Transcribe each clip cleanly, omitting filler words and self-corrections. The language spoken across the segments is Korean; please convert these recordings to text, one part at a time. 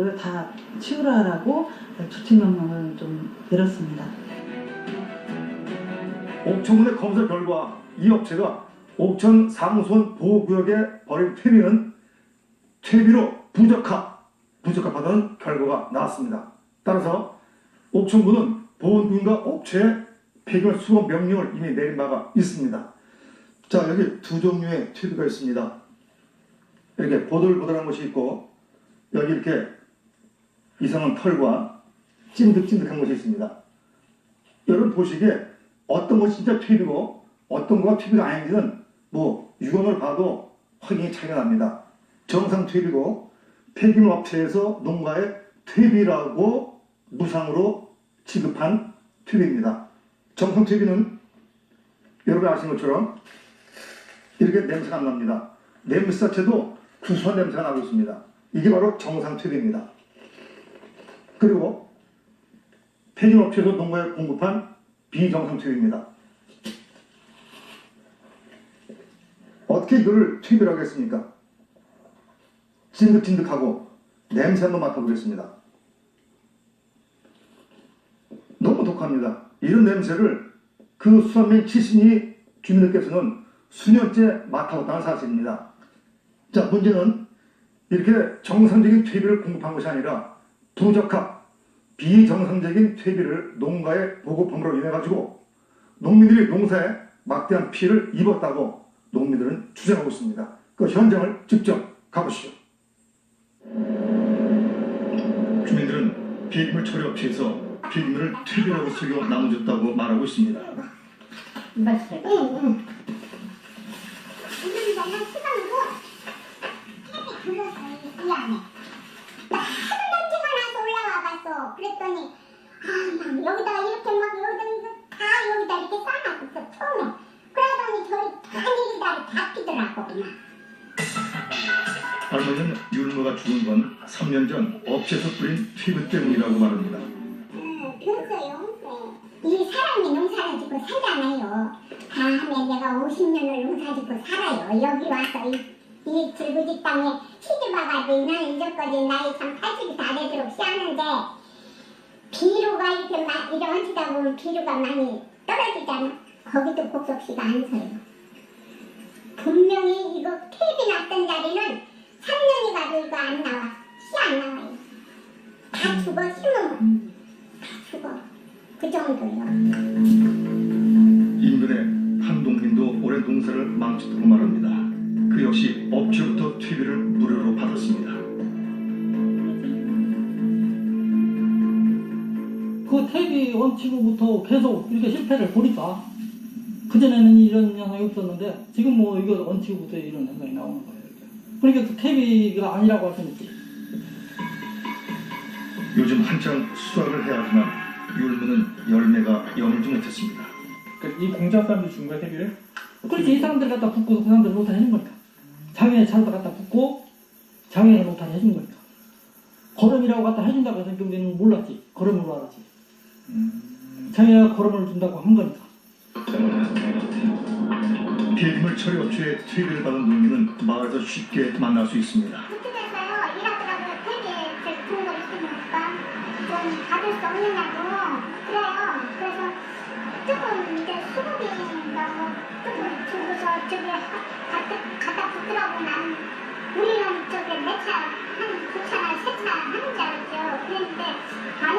것들을 다 치우라라고 조치명령을 좀 내렸습니다. 옥천군의 검사 결과 이 업체가 옥천 상수원 보호구역에 버린 퇴비는 퇴비로 부적합하다는 결과가 나왔습니다. 따라서 옥천군은 보훈군과 업체에 폐기물 수거 명령을 이미 내린 바가 있습니다. 자, 여기 두 종류의 퇴비가 있습니다. 이렇게 보들보들한 것이 있고 여기 이렇게 이상한 털과 찐득찐득한 것이 있습니다. 여러분 보시기에 어떤 것이 진짜 퇴비고 어떤 거가 퇴비가 아닌지는 뭐 육안으로 봐도 확연히 차이가 납니다. 정상 퇴비고 폐기물 업체에서 농가에 퇴비라고 무상으로 지급한 퇴비입니다. 정상 퇴비는 여러분 아시는 것처럼 이렇게 냄새가 안 납니다. 냄새 자체도 구수한 냄새가 나고 있습니다. 이게 바로 정상 퇴비입니다. 그리고 폐기물 업체에서 농가에 공급한 비정상 퇴비입니다. 어떻게 이거를 퇴비라고 했습니까? 찐득찐득하고 냄새 한번 맡아보겠습니다. 너무 독합니다. 이런 냄새를 그 수산면 출신이 주민들께서는 수년째 맡아왔다는 사실입니다. 자, 문제는 이렇게 정상적인 퇴비를 공급한 것이 아니라 부적합, 비정상적인 퇴비를 농가에 보급함으로 인해 가지고 농민들이 농사에 막대한 피해를 입었다고 농민들은 주장하고 있습니다. 그 현장을 직접 가보시죠. 주민들은 폐기물 처리 업체에서 폐기물을 퇴비라고 속여 나눠줬다고 말하고 있습니다. 맞아요. 응. 이런 데는 수건으로 퇴비 굴러서 이 안에. 나 하도 냄새가 나서 올라와 봤어. 그랬더니 막 여기다가 이렇게 막 다 여기다 이렇게 쌓아놨었어 처음에. 그러더니 저기 하늘이다 다 피더라고 그냥. 할머니는 율무가 죽은 건 3년 전 업체에서 뿌린 퇴비 때문이라고 말합니다. 그랬어요. 이 사람이 농사를 짓고 살잖아요. 다 하면 내가 50년을 농사 짓고 살아요. 여기 와서 이 들구지 땅에 시집와가지고 나는 이제까지 나이 참 80이 다 되도록 시하는데 비료가 이렇게 막 이래 얹히다 보면 비료가 많이 떨어지잖아. 거기도 곡석씨가 안 서요. 분명히 이거 퇴비 났던 자리는 3년이 가도 이거 안 나와. 씨 안 나와요. 다 죽어 심으면. 다 죽어. 그 정도요. 인근의 한 농민도 올해 농사를 망쳤다고 말합니다. 그 역시 업체부터 퇴비를 무료로 받았습니다. 그 퇴비 원치부부터 계속 이렇게 실패를 보니까 그전에는 이런 현상이 없었는데 지금 뭐 이거 원치부부터 이런 현상이 나오는 거예요. 그러니까 그 퇴비가 아니라고 할 수는 있지. 요즘 한창 수확을 해야 하지만 율무는 열매가 여물지 못했습니다. 이 공장 사람들이 준 거야, 퇴비를? 그렇지. 이 사람들 갖다 붓고 그 사람들 못하게 해준 거니까. 장애에 차로다 갖다 붓고 장애를 못하게 해준 거니까. 거름이라고 갖다 해준다고 해서 우리는 몰랐지. 거름으로 알았지. 장애가 거름을 준다고 한 거니까. 폐기물 처리 업체의 퇴비를 받은 농민은 마을에서 쉽게 만날 수 있습니다. 그쪽에서요 일하더라도 퇴비 좋은 거 있으니까 좀 받을 수 없느냐고 그래요. 그래서 조금 이제 수급인가 뭐 조금 주고서 저기 갖다 붙더라고. 나는 우리는 저기 몇 차, 한 2차나 3차 하는 줄 알았죠. 그랬는데 많이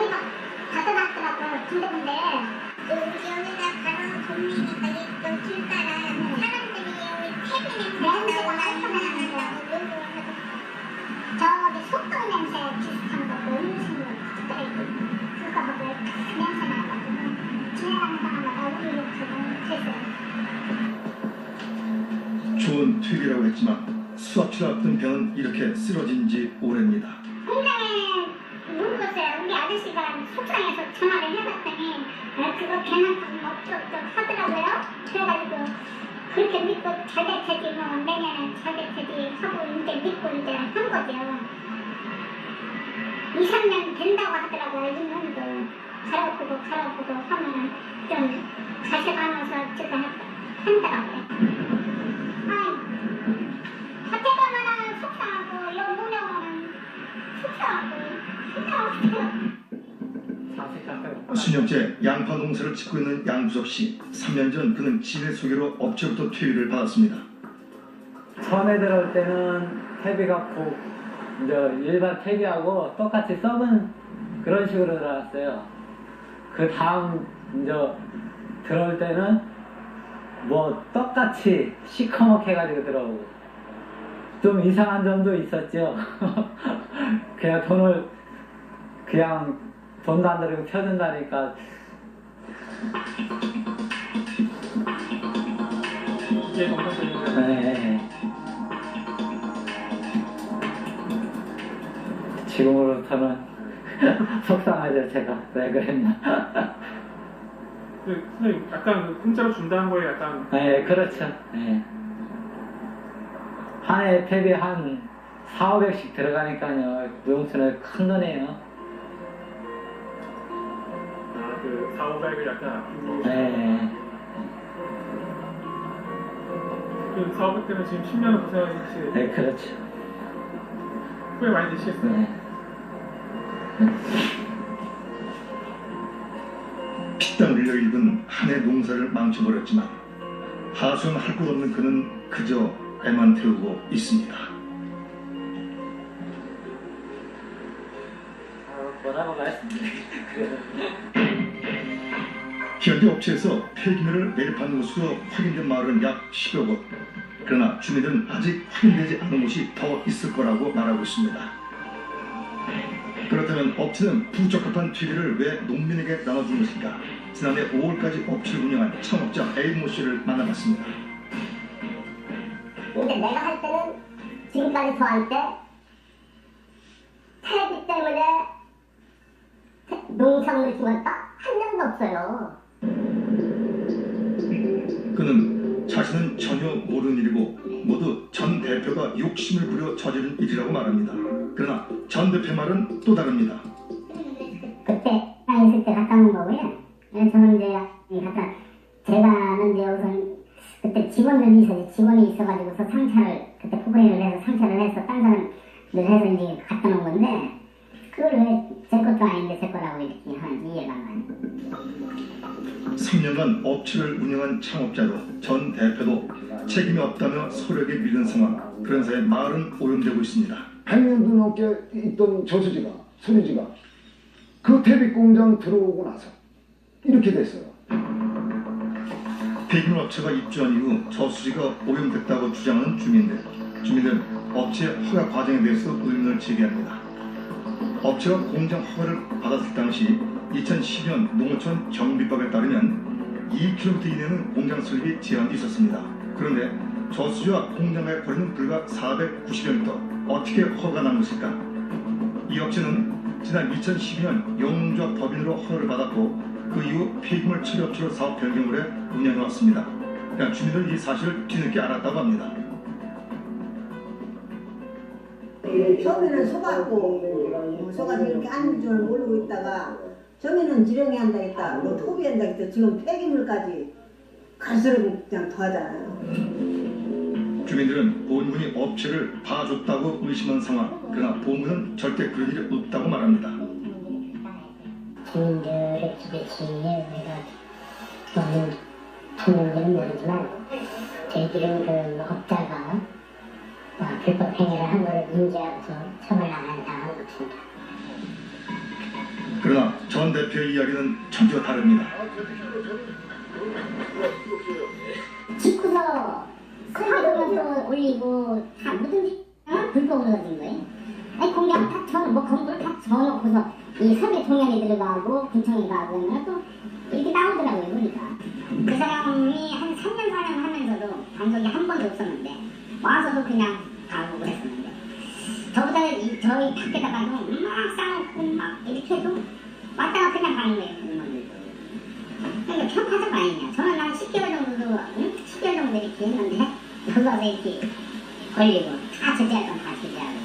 받아놨더라고요. 군데군데. 우리 여기가 바로 동네니까 이쪽 길 따라 사람들이 여기 퇴비 냄새가 많이 난다고 요구하고 저기 속도 냄새 비슷한 거 음식 그거 하고 냄새 나가지고 지나가는 사람마다 우리 욕하고 그랬어요. 좋은 퇴비라고 했지만 수확지를 앞둔 벼는 이렇게 쓰러진 지 오래입니다. 공장에 물었어요. 우리 아저씨가 속상해서 전화를 해봤더니 그거 배만큼 없었다고 하더라고요. 그래가지고 그렇게 믿고 잘될 테지 뭐 내년에 잘될 테지 하고 이제 믿고 이제 한 거죠. 2, 3년 된다고 하더라고요. 이놈도 갈아엎고 하면은 좀 가져가면서 제가 한다고요. 밭에 가면은 속상하고 요 문에 오면 속상하고 수년째 양파 농사를 짓고 있는 양부석 씨. 3년 전 그는 지인의 소개로 업체부터 퇴비를 받았습니다. 처음에 들어올 때는 퇴비가 이제 일반 퇴비하고 똑같이 썩은 그런 식으로 들어왔어요. 그 다음 이제 들어올 때는 뭐 똑같이 시커멓게 해가지고 들어오고 좀 이상한 점도 있었죠. 그냥 돈도 안 들이고 펴준다니까. 이게 정상적인 네. 지금으로부터는 속상하죠. 제가 왜 그랬나. 선생님 약간 그 공짜로 준다는 거에 약간 네, 그렇죠. 네. 한 해 퇴비 한 4,500씩 들어가니까요. 무용수는 큰 돈이에요. 그 4,500을 약간 아끼고 네. 그 4,500 때문에 지금 10년을 고생하시지 네, 그렇죠. 후회 많이 되시겠어요? 네. 피땀 흘려 입은 한 해 농사를 망쳐버렸지만 하소연할 곳 없는 그는 그저 애만 태우고 있습니다. 뭐라고 말씀드릴까요? 현재 업체에서 폐기물을 매립하는 것으로 확인된 마을은 약 10여 곳. 그러나 주민들은 아직 확인되지 않은 곳이 더 있을 거라고 말하고 있습니다. 그렇다면 업체는 부적합한 퇴비를 왜 농민에게 나눠준 것일까? 지난해 5월까지 업체를 운영한 창업자 A모 씨를 만나봤습니다. 근데 내가 할 때는 지금까지 저한테 텔레비 때문에 농성을 준 건 딱 한 명도 없어요. 그는 자신은 전혀 모르는 일이고 모두 전 대표가 욕심을 부려 저지른 일이라고 말합니다. 그러나 전 대표 말은 또 다릅니다. 그때 나 있을 때 갔다 온 거고요. 저는 이제 갔다 제가는 이제 우선 그때 직원이 있어가지고서 상차를 그때 포부링을 해서 상차를 해서 딴 사람들 해서 이제 갖다 놓은 건데 그걸 왜 제 것도 아닌데 제 거라고 이렇게 하는지 이해가 안 가요. 3년간 업체를 운영한 창업자도 전 대표도 책임이 없다며 소력에 밀린 상황. 그런 사이에 마을은 오염되고 있습니다. 100년도 넘게 있던 저수지가 소리지가 그 퇴비 공장 들어오고 나서 이렇게 됐어요. 폐기물 업체가 입주한 이후 저수지가 오염됐다고 주장하는 주민들은 업체 허가 과정에 대해서 의문을 제기합니다. 업체가 공장 허가를 받았을 당시 2010년 농어촌 정비법에 따르면 2km 이내는 공장 설립이 제한돼 있었습니다. 그런데 저수지와 공장과의 거리는 불과 490m. 어떻게 허가가 난 것일까? 이 업체는 지난 2012년 영농조합 법인으로 허가를 받았고 그 이후 폐기물 처리 업체로 사업 변경을 해 운영해왔습니다. 그러니까 주민들은 이 사실을 뒤늦게 알았다고 합니다. 처음에는 속아서 이렇게 앉는 줄 모르고 있다가 처음에는 지렁이 한다겠다, 뭐 토비 한다겠다, 지금 폐기물까지 갈수록 그냥 더하잖아요. 주민들은 보훈군이 업체를 봐줬다고 의심한 상황. 그러나 보훈군은 절대 그런 일이 없다고 말합니다. 주민들의 지지에 우리가 너무 듣는지는 모르지만 저희들은 그 업자가 불법 행위를 한 것을 인지하고서 처벌 안 당한 것입니다. 그러나 전 대표의 이야기는 전혀 다릅니다. 짓고서 설계도면서 올리고 다 뭐든지 불법으로 가진 거예요. 아니 공장 다 건물 다 져놓고서 이 설계 통장에 들어가고 구청에 가고 하면 또 이렇게 나오더라고요. 보니까 그 사람이 한 3년 4년 하면서도 단속이 한 번도 없었는데 와서도 그냥 가고 그랬었는데 저보다 저희 밖에다가도 막 싸놓고 막 이렇게 해도 왔다가 그냥 가는 거예요. 그러니까 편파적 아니냐. 저는 한 10개월 정도도 10개월 정도 이렇게 했는데 여기 와서 이렇게 걸리고 다 제재할 건 다 제재하고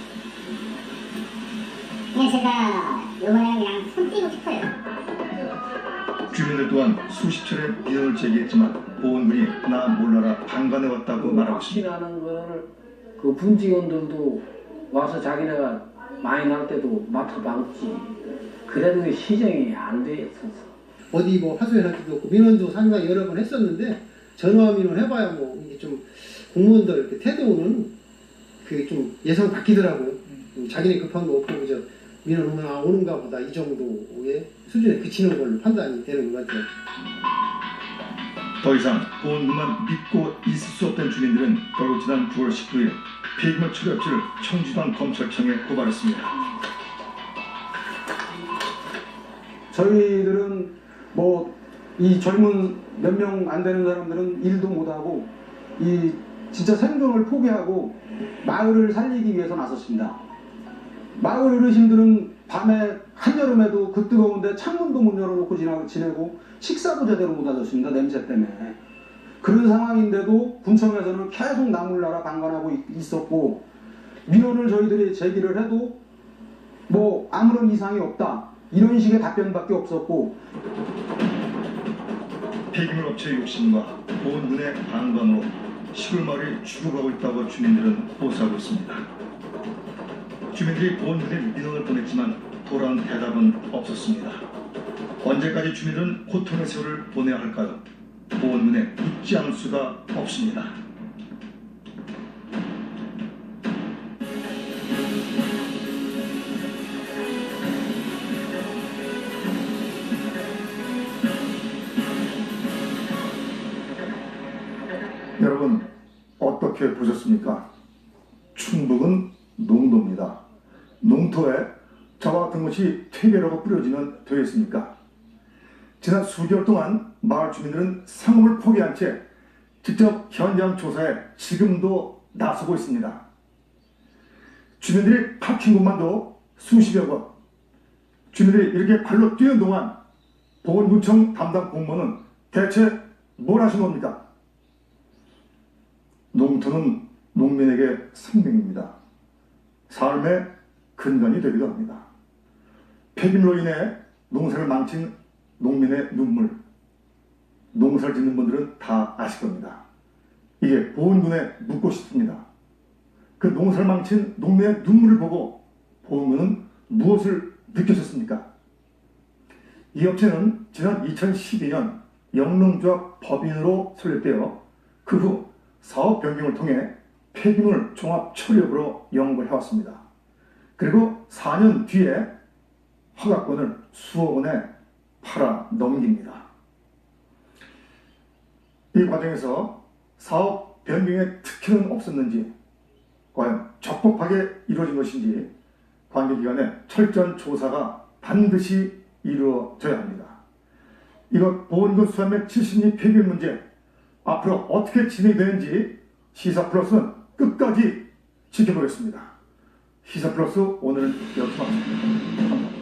그냥 제가 이번에 그냥 손 떼고 싶어요. 주민들 또한 수십 차례 민원을 제기했지만 보훈군이 나 몰라라 방관해왔다고 말하고 있습니다. 확신하는 거를 그 분직원들도 와서 자기네가 많이 날 때도 맡아 막지. 그래도 시정이 안 돼 있어서. 어디 뭐 하소연할 때도 없고 민원도 상당히 여러 번 했었는데 전화 민원 해봐야 뭐 이게 좀 공무원들 이렇게 태도는 그게 좀 예상 바뀌더라고요. 자기네 급한 거 없고 그저 민원 오는가 보다 이 정도의 수준에 그치는 걸로 판단이 되는 것 같아요. 더 이상 보험금만 믿고 있을 수 없던 주민들은 결국 지난 9월 19일 폐기물 처리 업체를 청주단 검찰청에 고발했습니다. 저희들은 뭐 이 젊은 몇 명 안 되는 사람들은 일도 못하고 이 진짜 생존을 포기하고 마을을 살리기 위해서 나섰습니다. 마을 어르신들은 밤에 한여름에도 그 뜨거운데 창문도 못 열어놓고 지내고 식사도 제대로 못 하셨습니다. 냄새 때문에. 그런 상황인데도 군청에서는 계속 나무를 날아 방관하고 있었고 민원을 저희들이 제기를 해도 뭐 아무런 이상이 없다. 이런 식의 답변밖에 없었고 폐기물 업체의 욕심과 보훈군의 방관으로 시골 마을이 죽어가고 있다고 주민들은 호소하고 있습니다. 주민들이 보훈군에 민원을 보냈지만 돌아온 대답은 없었습니다. 언제까지 주민들은 고통의 세월을 보내야 할까요? 보훈군에 묻지 않을 수가 없습니다. 여러분 어떻게 보셨습니까? 충북은 농도입니다. 농토에 저와 같은 것이 퇴계라고 뿌려지면 되겠습니까? 지난 수개월 동안 마을 주민들은 상업을 포기한 채 직접 현장 조사에 지금도 나서고 있습니다. 주민들이 파킨 곳만도 수십여 번, 주민들이 이렇게 발로 뛰는 동안 보건구청 담당 공무원은 대체 뭘 하신 겁니까? 농토는 농민에게 생명입니다. 삶의 근간이 되기도 합니다. 폐기물로 인해 농사를 망친 농민의 눈물, 농사를 짓는 분들은 다 아실 겁니다. 이게 보훈군에 묻고 싶습니다. 그 농사를 망친 농민의 눈물을 보고 보훈군은 무엇을 느끼셨습니까? 이 업체는 지난 2012년 영농조합 법인으로 설립되어 그 후 사업 변경을 통해 폐기물 종합 처리업으로 영업을 해왔습니다. 그리고 4년 뒤에 허가권을 수억 원에 팔아 넘깁니다. 이 과정에서 사업 변경의 특혜는 없었는지, 과연 적법하게 이루어진 것인지 관계기관의 철저한 조사가 반드시 이루어져야 합니다. 이것 보훈군 수산맥 70리 폐기물 문제 앞으로 어떻게 진행되는지 시사플러스는 끝까지 지켜보겠습니다. 시사플러스 오늘은 여기서 마칩니다. 감사합니다.